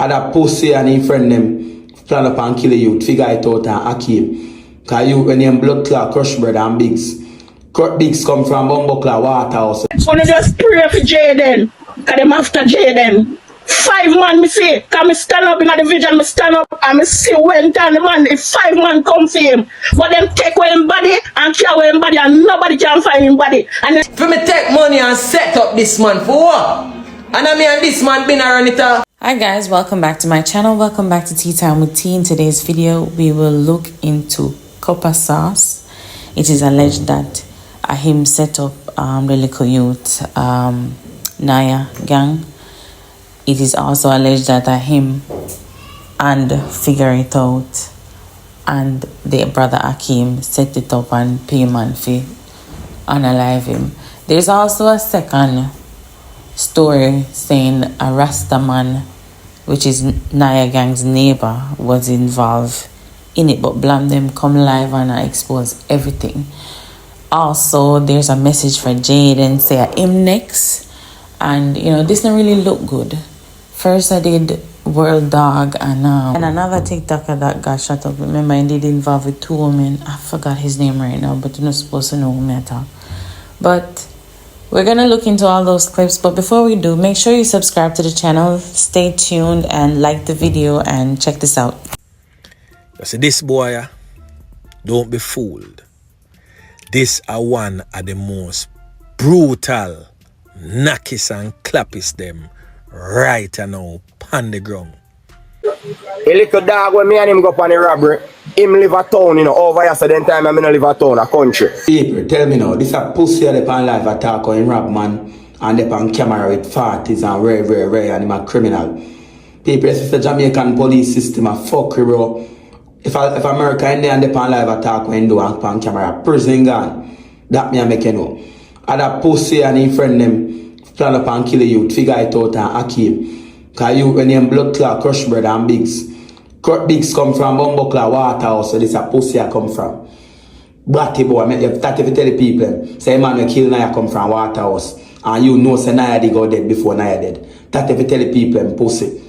And that pussy and his friend them plan up and kill you, figure it out and hack him. Because you, when you blood clot, crush bread and bigs. Bigs come from Bumbleclaw Waterhouse. So I just pray for Jaden. Because them after Jaden. 5 man me see. Because me stand up in the vision, me stand up and me see when time the man, if 5 man come for him. But them take away him body and kill away him body and nobody can find him body. And for me take money and set up this man for what? And I mean this man been around it all. Hi guys, welcome back to my channel. Welcome back to Tea Time with Tea. In today's video, we will look into copper sauce. It is alleged that him set up the little youth Naya gang. It is also alleged that him and Figure It Out and their brother Akeem set it up and pay man fee unalive him. There's also a second story saying a Rasta man, which is Naya gang's neighbor, was involved in it, but Blamdem come live and expose everything. Also, there's a message for Jaden, say him next, and you know this don't really look good. First I did World Dog and another TikToker that got shut up. Remember, I did involve with 2 women. I forgot his name right now, but you're not supposed to know who I talk. But we're gonna look into all those clips. But before we do, make sure you subscribe to the channel, stay tuned, and like the video and check this out. So this boy, don't be fooled. This are one of the most brutal knackies and clappies them right now on the ground. A little dog when me and him go up on the robbery, him live a town, you know, over here, so then time I don't live a town, a country. People, tell me now, this a pussy that they on live attack on rob man and they on camera with 40s and very and him a criminal. People, this is the Jamaican police system a fuck bro. If America in there and they on live attack when do on camera, prison gone. That me I make you know. And that pussy and his friend them plan up and kill you, figure it out and hack him. Because you, when you blood clot, crush bread and bigs. Bigs come from Bumbleclaw Waterhouse, so this a pussy I come from. Batty boy, that if you tell the people, say man we kill Naya come from Waterhouse. And you know say Naya they go dead before Naya dead. That if you tell the people, pussy.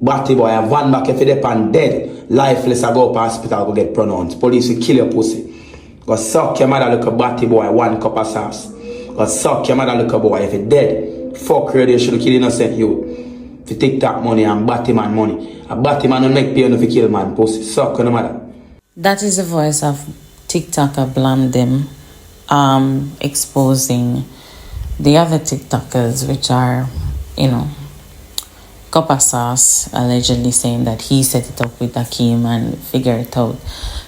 Batty boy, and van back if you depend dead, lifeless I go up hospital go get pronounced. Police will kill your pussy. Go suck your mother look a batty boy, 1 cup of sauce. Go suck your mother look a boy if you dead. Fuck you, they should kill innocent you. If you take that money and batty man money. A batty man will make pay if you kill man pussy. Suck your mother. That is the voice of TikToker Blamdem exposing the other TikTokers, which are, you know, copper sauce, allegedly saying that he set it up with Akeem and Figure It Out.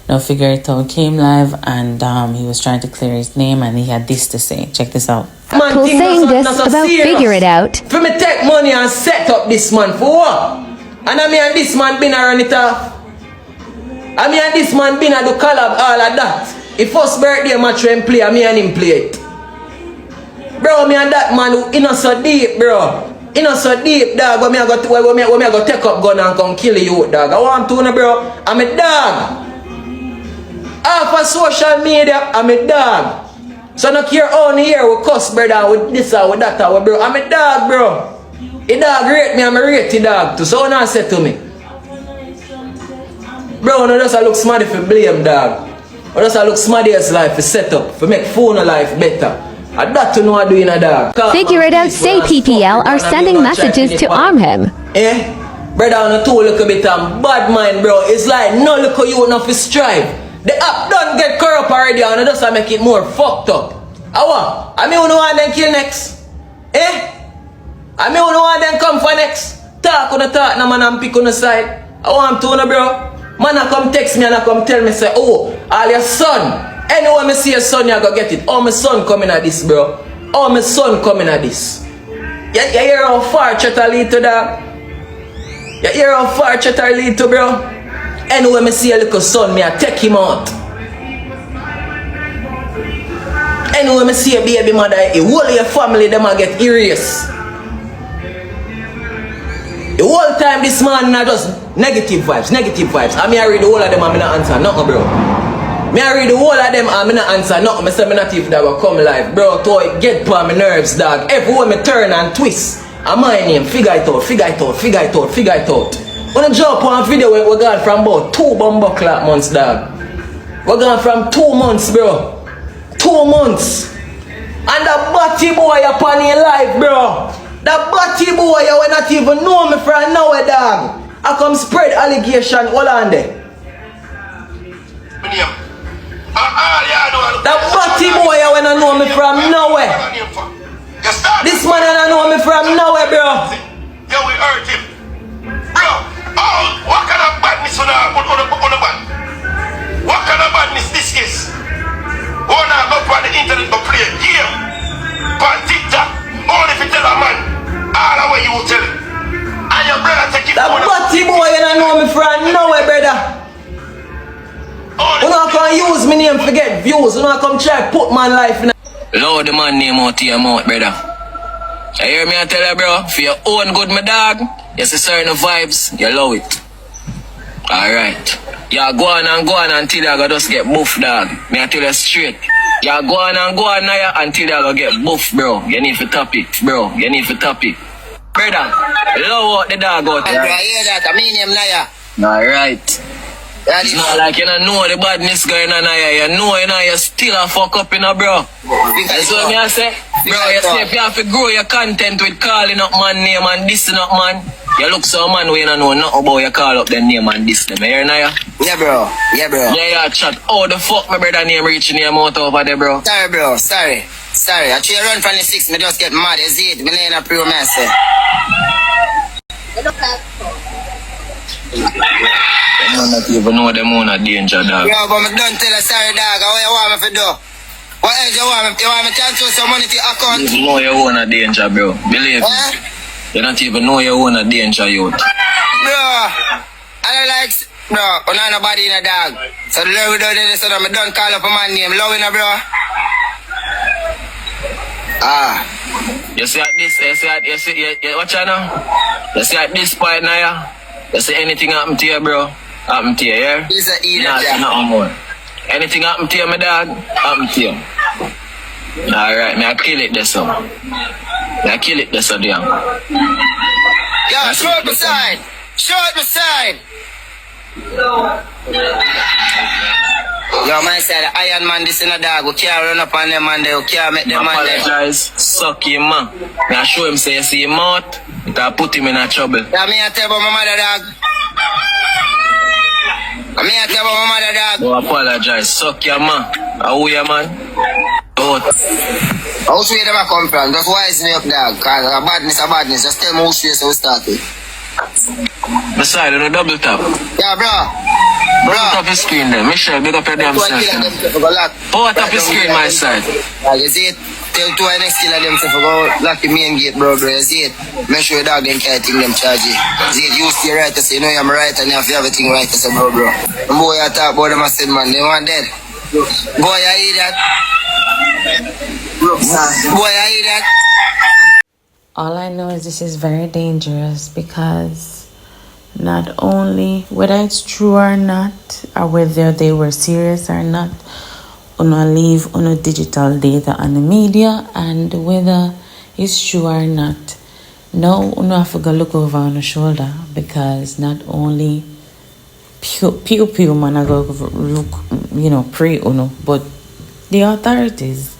Now Figure It Out came live and he was trying to clear his name and he had this to say. Check this out. Man, Who's saying this about Figure It Out? For me take money and set up this man for what? And I mean and this man been around it off. I mean and this man been a do collab all of that. If first birthday match when play, I mean and him play it. Bro, me and that man, he not so deep, bro. He not so deep, dog. When me I go take up gun and come kill you, dog. I want to know, bro. I'm a dog. Half of social media, I'm a dog. So no care on here with cuss, brother, with this or with that or bro. I'm a dog, bro. A dog rate me, I'm a rate dog too. So now say to me, bro, no just look smart if you blame, dog. Or just look smart as life for set up, for make phone life better. I that to know I do in a dog. Figure It Out say PPL are sending messages to arm him. Eh? Brother, on a two look a bit of bad mind, bro. It's like no look you enough to strive. The app don't get corrupt already and just make it more fucked up. I mean who want them kill next? Eh? I mean who want them come for next? Talk on the talk now man and pick on the side. I want to know, bro. Man I come text me and I come tell me say, oh, all your son. Anyway me see your son you go get it. Oh my son coming at this, bro. Oh my son coming at this. You hear how far chatter lead to that? You hear how far chatter lead to, bro? Anyway, me see a little son, me I take him out. Anyway, me see a baby mother, a whole your family, them a get erased. The whole time this man not just negative vibes. I mean I read the whole of them and me not answer nothing, bro. Me I read the whole of them and me not answer nothing. Me say me not if that will come live. Bro, to it get on my nerves, dog. Everywhere me turn and twist. And my name, figure it out. Wanna jump on a video where we got from about 2 bumbo clock months, dog. We gone from 2 months, bro. 2 months. And that batty boy upon your life, bro. That batty boy you will not even know me from nowhere, dog. I come spread allegation all on there. That batty boy you will not know me from nowhere. This man you don't know me from nowhere, bro. Yeah, we hurt him. Bro, what kind of badness on the band? What kind of badness this is? Wanna go on the internet to play a game? On TikTok, only if you tell a man, all the way you will tell him. And your brother take it. That batty boy you don't know me from nowhere, brother. You not can use my name to get views. You not come try put my life in. Lord, the man name out to your mouth, brother. You hear me I tell you, bro? For your own good, my dog. You see certain vibes, you love it. Alright. You go on until you just get buff, dog. Me I tell you straight. You go on now until you get buff, bro. You need to top it, bro. You need to top it. Brother, love out the dog out there. I hear that. I mean him liar. Alright. It's not like you don't know the badness going on here. You know you still a fuck up, bro. That's what I say. Bro, you say if you have to grow your content with calling up man name and dissing up man, you look so man where you don't know nothing about you call up the name and diss them. You hear now? Yeah, bro. Yeah, bro. Yeah, chat. How the fuck my brother name reaching your mouth over there, bro? Sorry, bro. Sorry. I try run from the 6, me just get mad. You see it? Me ain't a pro master. I don't even know them on a danger, dog. Yo, but me don't tell you sorry, dog. What you want me to do? What else you want me? You want me to transfer some money to your account? You know you own a danger, bro. Believe me. You don't even know you own a danger, youth. Bro, I don't like... Bro, I'm not nobody in a dog. So the love we do this, so I don't call up a man name. Love in a bro. You see at this, watch out now. You see at this point now, yeah? You see anything happen to you, bro? Happen to you, yeah? He's an idiot, Nothing more. Anything happen to you, my dog? Happen to you. Alright, me I kill it this one. I kill it this one, damn. Yo, short beside. Short beside. Yo, man said the Iron Man this in a dog. We can't run up on them man there. We can't make them man there. Apologize. Suck him, man. Now show him say you see him out. You can put him in a trouble. Yeah, me I tell about my mother dog. Me I tell about my mother dog. Oh, apologize. Suck your man. How are you, man? Out. House where them a come from? Just wise me up, dog. Cause a badness. Just tell me house where so we start with. Beside on a double tap. Yeah, bro. Double tap your screen there. Michelle, big up your damn self. Power tap your screen, my side. You see it? Tell 2 of next killer them to go lock the main gate, bro. You see it? Make sure your dog them can't think them charge you. See it? You stay right, so you know I'm right and you have everything right, so bro. And boy, I talk about them, I said, man, they want dead. Boy, I hear that. Boy, I hear that. All I know is this is very dangerous because not only whether it's true or not, or whether they were serious or not, uno leave uno digital data on the media, and whether it's true or not, now uno have to go look over on the shoulder, because not only pew man I go look, pre uno, but the authorities.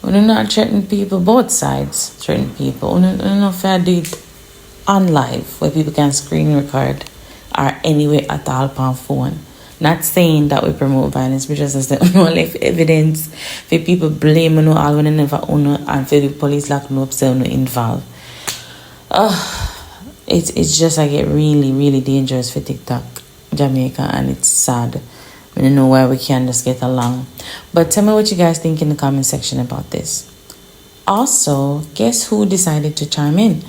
Uno not threaten people, both sides threaten people. Uno fair do it on live where people can screen record or anywhere at all on phone. Not saying that we promote violence, but just as the left evidence for people blame all when they never and for the police like no upset involved. It's just like it really, really dangerous for TikTok, Jamaica, and it's sad. I don't know why we can't just get along. But tell me what you guys think in the comment section about this. Also, guess who decided to chime in?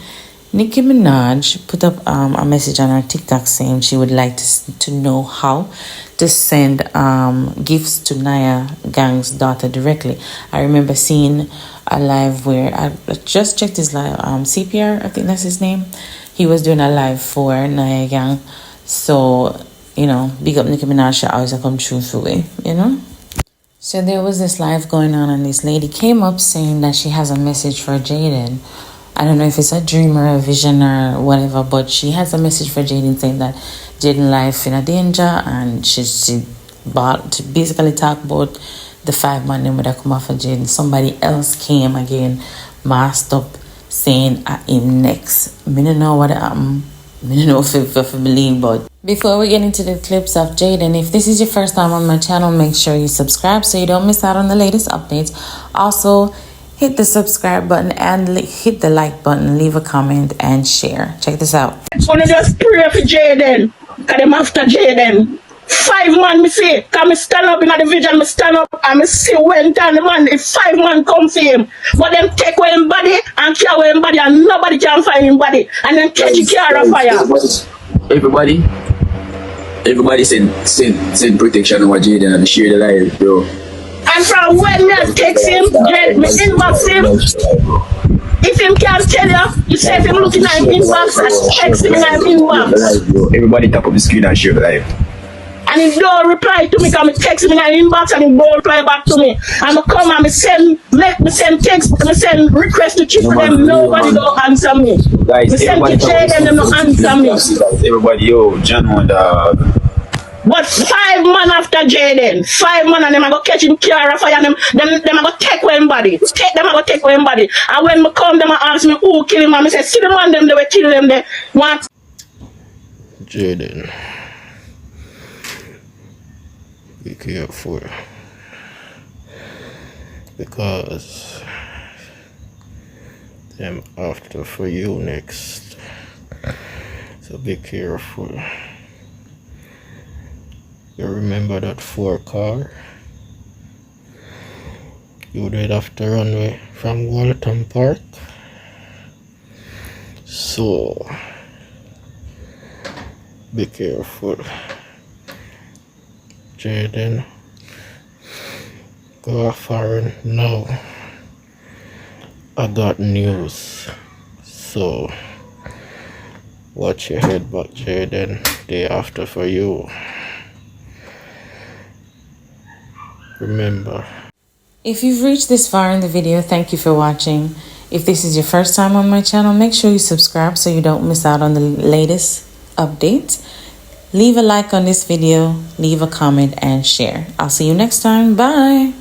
Nicki Minaj put up a message on her TikTok saying she would like to know how to send gifts to Naya Gang's daughter directly. I remember seeing a live where I just checked his live, CPR, I think that's his name. He was doing a live for Naya Gang. So, big up Nicki Minaj, she always come true through it, So there was this live going on, and this lady came up saying that she has a message for Jaden, I don't know if it's a dream or a vision or whatever, but she has a message for Jaden saying that Jaden life in a danger, and she basically talk about the 5 man name that come off of Jaden. Somebody else came again, masked up, saying him next. Me don't know what happened. Me don't know if I believe, but before we get into the clips of Jaden, if this is your first time on my channel, make sure you subscribe so you don't miss out on the latest updates. Also, hit the subscribe button and hit the like button, leave a comment and share. Check this out. I want to just pray for Jaden, because them after Jaden. 5 man, me see, because me stand up in the vision, me stand up and me see when time the man, if 5 man come for him, but them take away him body and carry away him body and nobody can find him body, and then catch the car of fire. Everybody send protection over Jaden and share the live, bro. And from when me text him, me inbox him. If him can't tell you say if him looking at him inbox and text him in him inbox. Everybody tap up the screen and share the live. And he don't reply to me because me text him in an inbox and he don't reply back to me. And I come and me send text, me send request to chief for them, nobody don't answer me. Guys, me send to Jaden and them don't answer me. Everybody, yo, John on dog. But 5 man after Jaden, 5 man, and them I go catch him car of fire, them I go take away him body. Them I go take away him body. And when me come, them I ask me who kill him, and me say, see the man them they were kill them there. What? Jaden, be careful, because them after for you next, so be careful. You remember that 4 car? You did have to run away from Walton Park, so be careful. Jaden, go foreign now. I got news, so watch your head back, Jaden. Day after for you. Remember. If you've reached this far in the video, thank you for watching. If this is your first time on my channel, make sure you subscribe so you don't miss out on the latest updates. Leave a like on this video, leave a comment and share. I'll see you next time. Bye.